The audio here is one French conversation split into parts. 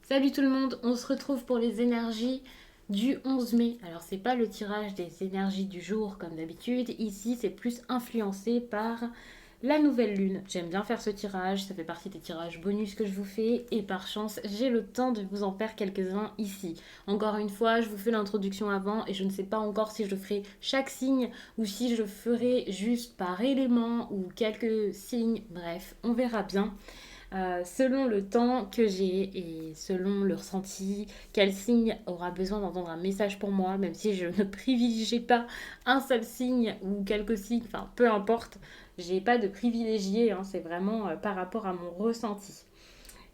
Salut tout le monde, on se retrouve pour les énergies du 11 mai. Alors c'est pas le tirage des énergies du jour comme d'habitude, ici c'est plus influencé par la nouvelle lune. J'aime bien faire ce tirage, ça fait partie des tirages bonus que je vous fais et par chance j'ai le temps de vous en faire quelques-uns ici. Encore une fois, je vous fais l'introduction avant et je ne sais pas encore si je ferai chaque signe ou si je ferai juste par élément ou quelques signes, bref, on verra bien. Selon le temps que j'ai et selon le ressenti, quel signe aura besoin d'entendre un message pour moi, même si je ne privilégie pas un seul signe ou quelques signes, enfin peu importe, j'ai pas de privilégié, hein, c'est vraiment par rapport à mon ressenti.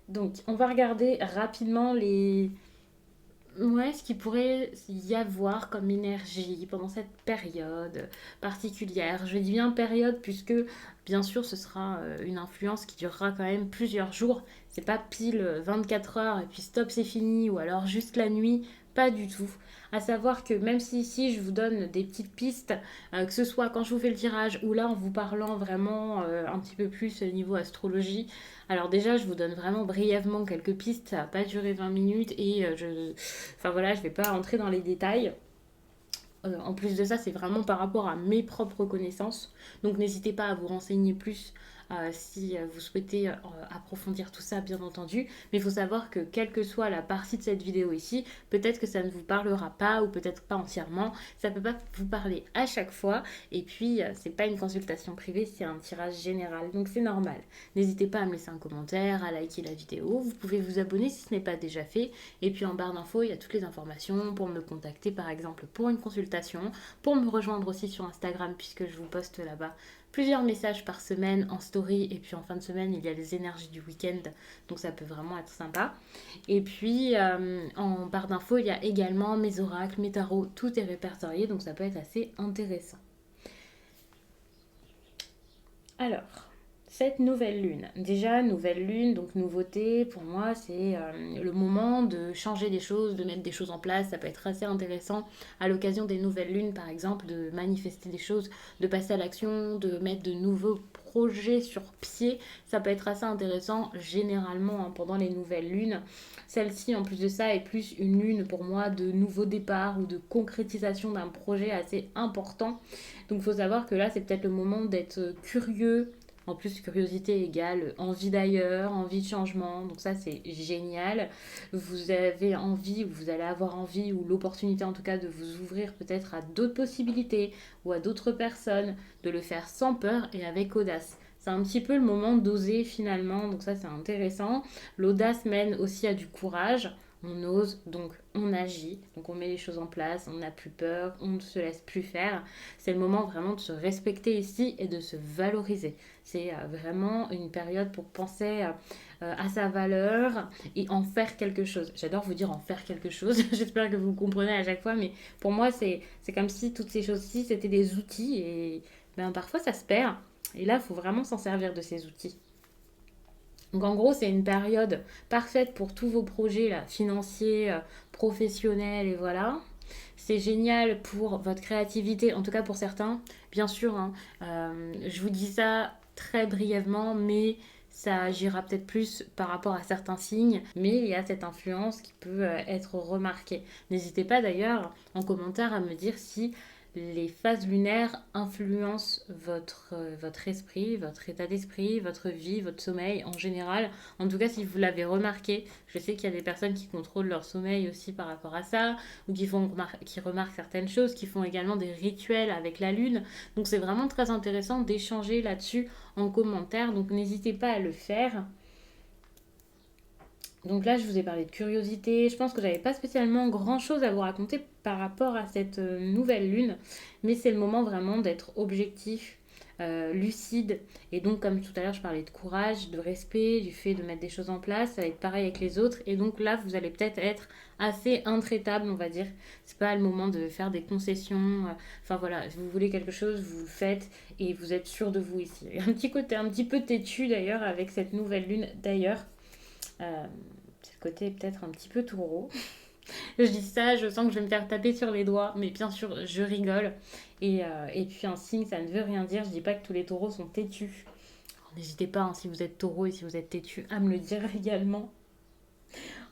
Donc on va regarder rapidement ce qu'il pourrait y avoir comme énergie pendant cette période particulière. Je dis bien période puisque bien sûr ce sera une influence qui durera quand même plusieurs jours. C'est pas pile 24 heures et puis stop c'est fini ou alors juste la nuit. Pas du tout. À savoir que même si ici je vous donne des petites pistes, que ce soit quand je vous fais le tirage ou là en vous parlant vraiment un petit peu plus niveau astrologie, alors déjà je vous donne vraiment brièvement quelques pistes, ça va pas durer 20 minutes et enfin voilà, je vais pas rentrer dans les détails. En plus de ça, c'est vraiment par rapport à mes propres connaissances. Donc n'hésitez pas à vous renseigner plus si vous souhaitez approfondir tout ça, bien entendu. Mais il faut savoir que quelle que soit la partie de cette vidéo ici, peut-être que ça ne vous parlera pas ou peut-être pas entièrement. Ça ne peut pas vous parler à chaque fois. Et puis, c'est pas une consultation privée, c'est un tirage général. Donc c'est normal. N'hésitez pas à me laisser un commentaire, à liker la vidéo. Vous pouvez vous abonner si ce n'est pas déjà fait. Et puis en barre d'infos, il y a toutes les informations pour me contacter par exemple pour une consultation, pour me rejoindre aussi sur Instagram puisque je vous poste là-bas plusieurs messages par semaine en story et puis en fin de semaine il y a les énergies du week-end donc ça peut vraiment être sympa. Et puis en barre d'infos il y a également mes oracles, mes tarots, tout est répertorié donc ça peut être assez intéressant. Alors, cette nouvelle lune. Déjà, nouvelle lune, donc nouveauté, pour moi, c'est le moment de changer des choses, de mettre des choses en place. Ça peut être assez intéressant à l'occasion des nouvelles lunes, par exemple, de manifester des choses, de passer à l'action, de mettre de nouveaux projets sur pied. Ça peut être assez intéressant généralement hein, pendant les nouvelles lunes. Celle-ci, en plus de ça, est plus une lune pour moi de nouveau départ ou de concrétisation d'un projet assez important. Donc il faut savoir que là, c'est peut-être le moment d'être curieux. En plus, curiosité égale envie d'ailleurs, envie de changement. Donc ça, c'est génial. Vous avez envie, ou vous allez avoir envie, ou l'opportunité en tout cas de vous ouvrir peut-être à d'autres possibilités ou à d'autres personnes, de le faire sans peur et avec audace. C'est un petit peu le moment d'oser finalement, donc ça c'est intéressant. L'audace mène aussi à du courage. On ose, donc on agit, donc on met les choses en place, on n'a plus peur, on ne se laisse plus faire. C'est le moment vraiment de se respecter ici et de se valoriser. C'est vraiment une période pour penser à sa valeur et en faire quelque chose. J'adore vous dire en faire quelque chose. J'espère que vous comprenez à chaque fois, mais pour moi, c'est comme si toutes ces choses-ci, c'était des outils et ben, parfois ça se perd. Et là, il faut vraiment s'en servir de ces outils. Donc en gros, c'est une période parfaite pour tous vos projets là, financiers, professionnels et voilà. C'est génial pour votre créativité, en tout cas pour certains. Bien sûr, hein, je vous dis ça très brièvement, mais ça agira peut-être plus par rapport à certains signes, mais il y a cette influence qui peut être remarquée. N'hésitez pas d'ailleurs en commentaire à me dire si les phases lunaires influencent votre esprit, votre état d'esprit, votre vie, votre sommeil en général. En tout cas, si vous l'avez remarqué, je sais qu'il y a des personnes qui contrôlent leur sommeil aussi par rapport à ça, ou qui remarquent certaines choses, qui font également des rituels avec la lune. Donc c'est vraiment très intéressant d'échanger là-dessus en commentaire. Donc n'hésitez pas à le faire. Donc là, je vous ai parlé de curiosité. Je pense que j'avais pas spécialement grand-chose à vous raconter par rapport à cette nouvelle lune, mais c'est le moment vraiment d'être objectif, lucide. Et donc, comme tout à l'heure, je parlais de courage, de respect, du fait de mettre des choses en place. Ça va être pareil avec les autres. Et donc là, vous allez peut-être être assez intraitable, on va dire. C'est pas le moment de faire des concessions. Enfin voilà, si vous voulez quelque chose, vous le faites et vous êtes sûr de vous ici. Un petit côté un petit peu têtu d'ailleurs avec cette nouvelle lune d'ailleurs. Euh, c'est le côté peut-être un petit peu taureau. Je dis ça, je sens que je vais me faire taper sur les doigts, mais bien sûr, je rigole. Et puis un signe, ça ne veut rien dire. Je dis pas que tous les taureaux sont têtus. N'hésitez pas, hein, si vous êtes taureau et si vous êtes têtu, à me le dire également.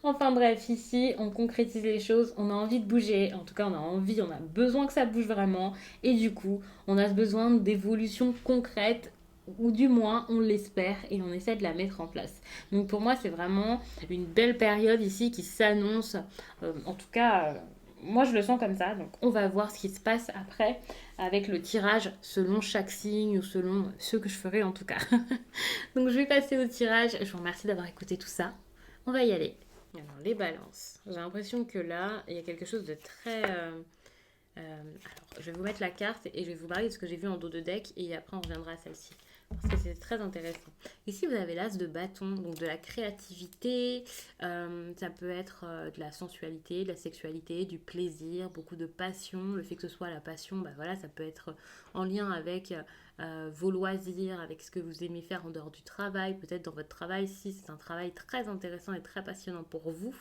Enfin bref, ici, on concrétise les choses, on a envie de bouger, en tout cas on a envie, on a besoin que ça bouge vraiment, et du coup, on a ce besoin d'évolution concrète, ou du moins on l'espère, et on essaie de la mettre en place. Donc pour moi, c'est vraiment une belle période ici qui s'annonce, en tout cas, moi je le sens comme ça, donc on va voir ce qui se passe après avec le tirage selon chaque signe, ou selon ce que je ferai en tout cas. Donc je vais passer au tirage, je vous remercie d'avoir écouté tout ça, on va y aller. Alors, les balances. J'ai l'impression que là, il y a quelque chose de très... alors, je vais vous mettre la carte et je vais vous parler de ce que j'ai vu en dos de deck et après on reviendra à celle-ci. Parce que c'est très intéressant. Ici, vous avez l'as de bâton, donc de la créativité, ça peut être de la sensualité, de la sexualité, du plaisir, beaucoup de passion. Le fait que ce soit la passion, bah voilà, ça peut être en lien avec vos loisirs, avec ce que vous aimez faire en dehors du travail, peut-être dans votre travail, si c'est un travail très intéressant et très passionnant pour vous.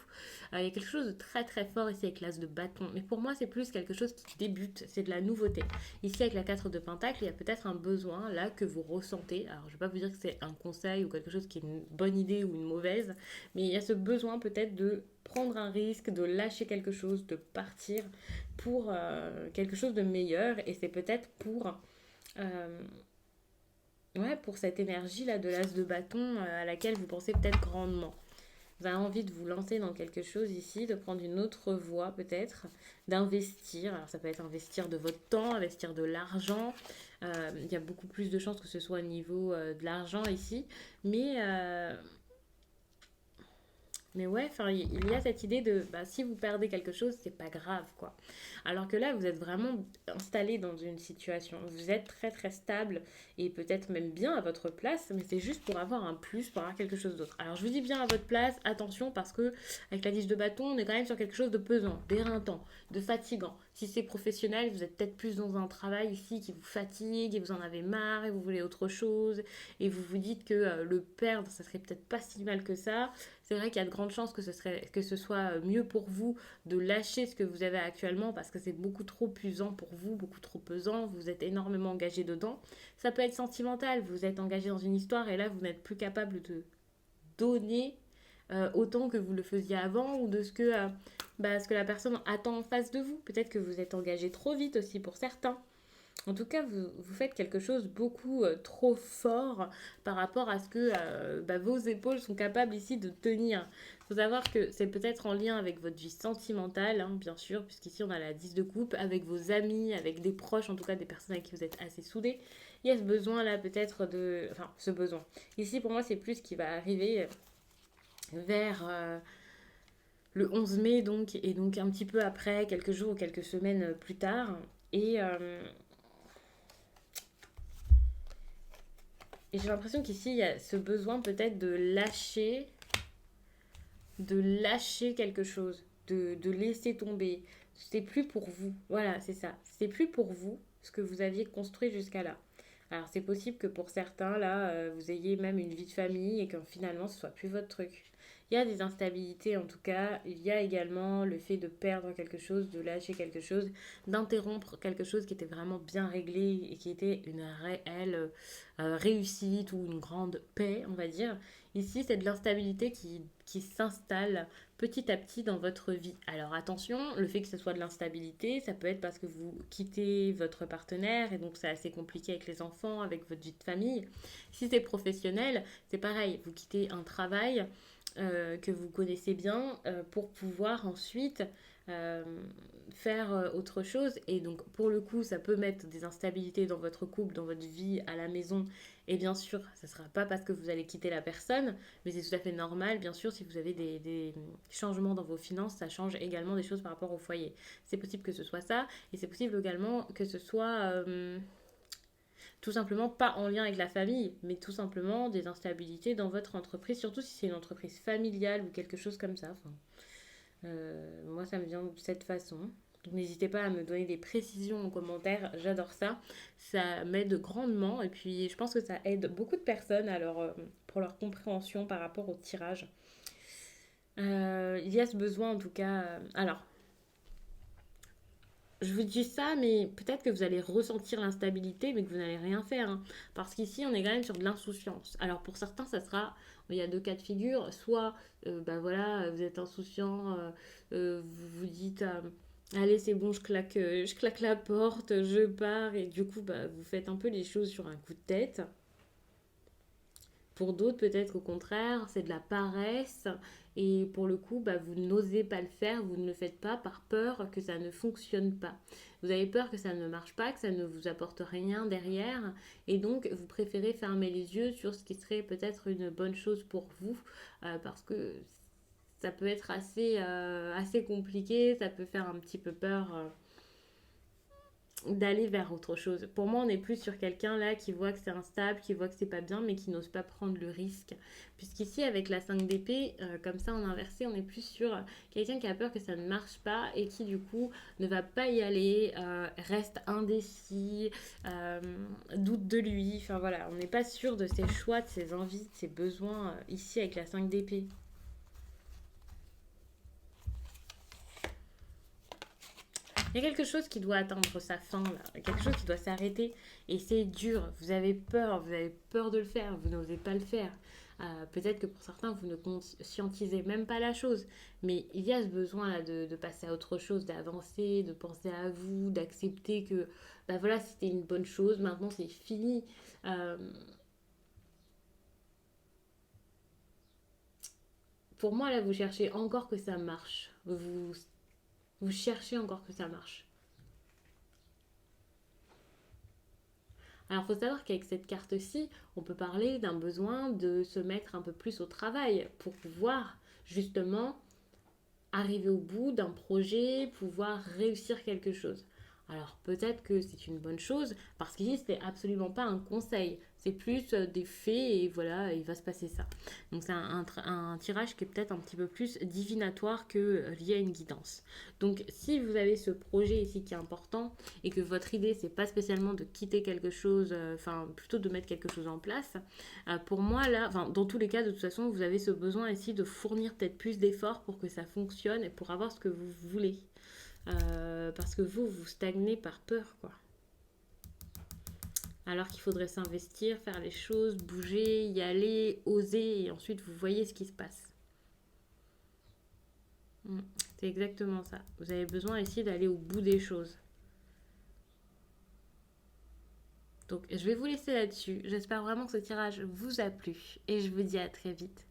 Il y a quelque chose de très très fort ici avec l'as de bâton, mais pour moi c'est plus quelque chose qui débute, c'est de la nouveauté. Ici avec la 4 de pentacle, il y a peut-être un besoin là que vous ressentez. Alors je ne vais pas vous dire que c'est un conseil ou quelque chose qui est une bonne idée ou une mauvaise, mais il y a ce besoin peut-être de prendre un risque, de lâcher quelque chose, de partir pour quelque chose de meilleur, et c'est peut-être euh, ouais, pour cette énergie-là de l'as de bâton à laquelle vous pensez peut-être grandement. Vous avez envie de vous lancer dans quelque chose ici, de prendre une autre voie peut-être, d'investir. Alors ça peut être investir de votre temps, investir de l'argent. Il y a beaucoup plus de chances que ce soit au niveau de l'argent ici. Mais mais ouais, enfin, il y a cette idée de bah, si vous perdez quelque chose, c'est pas grave, quoi. Alors que là, vous êtes vraiment installé dans une situation. Vous êtes très très stable et peut-être même bien à votre place, mais c'est juste pour avoir un plus, pour avoir quelque chose d'autre. Alors je vous dis bien à votre place, attention, parce que avec la 10 de bâton, on est quand même sur quelque chose de pesant, d'éreintant, de fatigant. Si c'est professionnel, vous êtes peut-être plus dans un travail ici qui vous fatigue et vous en avez marre et vous voulez autre chose et vous vous dites que le perdre, ça serait peut-être pas si mal que ça. C'est vrai qu'il y a de grandes chances que ce soit mieux pour vous de lâcher ce que vous avez actuellement parce que c'est beaucoup trop usant pour vous, beaucoup trop pesant, vous êtes énormément engagé dedans. Ça peut être sentimental, vous êtes engagé dans une histoire et là vous n'êtes plus capable de donner autant que vous le faisiez avant ou de ce que la personne attend en face de vous. Peut-être que vous êtes engagé trop vite aussi pour certains. En tout cas, vous faites quelque chose beaucoup trop fort par rapport à ce que bah, vos épaules sont capables ici de tenir. Il faut savoir que c'est peut-être en lien avec votre vie sentimentale, hein, bien sûr, puisqu'ici on a la 10 de coupe, avec vos amis, avec des proches, en tout cas des personnes avec qui vous êtes assez soudés. Il y a ce besoin-là peut-être de... Enfin, ce besoin. Ici, pour moi, c'est plus ce qui va arriver vers... le 11 mai donc, et donc un petit peu après, quelques jours ou quelques semaines plus tard. Et, Et j'ai l'impression qu'ici, il y a ce besoin peut-être de lâcher quelque chose, de laisser tomber. C'est plus pour vous. Voilà, c'est ça. C'est plus pour vous ce que vous aviez construit jusqu'à là. Alors c'est possible que pour certains, là, vous ayez même une vie de famille et que finalement, ce soit plus votre truc. Il y a des instabilités en tout cas. Il y a également le fait de perdre quelque chose, de lâcher quelque chose, d'interrompre quelque chose qui était vraiment bien réglé et qui était une réelle réussite ou une grande paix, on va dire. Ici, c'est de l'instabilité qui s'installe petit à petit dans votre vie. Alors attention, le fait que ce soit de l'instabilité, ça peut être parce que vous quittez votre partenaire et donc c'est assez compliqué avec les enfants, avec votre vie de famille. Si c'est professionnel, c'est pareil, vous quittez un travail que vous connaissez bien pour pouvoir ensuite euh, faire autre chose. Et donc pour le coup, ça peut mettre des instabilités dans votre couple, dans votre vie, à la maison. Et bien sûr, ça ne sera pas parce que vous allez quitter la personne, mais c'est tout à fait normal. Bien sûr, si vous avez des changements dans vos finances, ça change également des choses par rapport au foyer. C'est possible que ce soit ça, et c'est possible également que ce soit tout simplement pas en lien avec la famille, mais tout simplement des instabilités dans votre entreprise, surtout si c'est une entreprise familiale ou quelque chose comme ça. Enfin, moi, ça me vient de cette façon. Donc n'hésitez pas à me donner des précisions en commentaire, j'adore ça. Ça m'aide grandement et puis je pense que ça aide beaucoup de personnes pour leur compréhension par rapport au tirage. Il y a ce besoin en tout cas. Alors, je vous dis ça, mais peut-être que vous allez ressentir l'instabilité, mais que vous n'allez rien faire, hein. Parce qu'ici, on est quand même sur de l'insouciance. Alors pour certains, ça sera, il y a deux cas de figure. Soit, bah voilà, vous êtes insouciant, vous vous dites, allez, c'est bon, je claque la porte, je pars, et du coup, bah, vous faites un peu les choses sur un coup de tête. Pour d'autres, peut-être au contraire, c'est de la paresse et pour le coup, bah, vous n'osez pas le faire, vous ne le faites pas par peur que ça ne fonctionne pas. Vous avez peur que ça ne marche pas, que ça ne vous apporte rien derrière et donc vous préférez fermer les yeux sur ce qui serait peut-être une bonne chose pour vous parce que ça peut être assez compliqué, ça peut faire un petit peu peur d'aller vers autre chose. Pour moi, on est plus sur quelqu'un là qui voit que c'est instable, qui voit que c'est pas bien, mais qui n'ose pas prendre le risque. Puisqu'ici, avec la 5 d'épée, comme ça en inversé, on est plus sur quelqu'un qui a peur que ça ne marche pas et qui du coup ne va pas y aller, reste indécis, euh, doute de lui. Enfin voilà, on n'est pas sûr de ses choix, de ses envies, de ses besoins ici avec la 5 d'épée. Il y a quelque chose qui doit atteindre sa fin, là. Quelque chose qui doit s'arrêter. Et c'est dur. Vous avez peur de le faire. Vous n'osez pas le faire. Peut-être que pour certains, vous ne conscientisez même pas la chose. Mais il y a ce besoin-là de passer à autre chose, d'avancer, de penser à vous, d'accepter que, bah voilà, c'était une bonne chose. Maintenant, c'est fini. Euh, pour moi, là, vous cherchez encore que ça marche. Vous cherchez encore que ça marche. Alors, il faut savoir qu'avec cette carte-ci, on peut parler d'un besoin de se mettre un peu plus au travail pour pouvoir justement arriver au bout d'un projet, pouvoir réussir quelque chose. Alors peut-être que c'est une bonne chose, parce qu'ici c'est absolument pas un conseil, c'est plus des faits et voilà, il va se passer ça. Donc c'est un tirage qui est peut-être un petit peu plus divinatoire que lié à une guidance. Donc si vous avez ce projet ici qui est important et que votre idée c'est pas spécialement de quitter quelque chose, enfin plutôt de mettre quelque chose en place, pour moi, là, enfin, dans tous les cas, de toute façon, vous avez ce besoin ici de fournir peut-être plus d'efforts pour que ça fonctionne et pour avoir ce que vous voulez. Parce que vous stagnez par peur, quoi. Alors qu'il faudrait s'investir, faire les choses, bouger, y aller, oser, et ensuite vous voyez ce qui se passe. Mm. C'est exactement ça. Vous avez besoin ici d'aller au bout des choses. Donc je vais vous laisser là-dessus. J'espère vraiment que ce tirage vous a plu et je vous dis à très vite.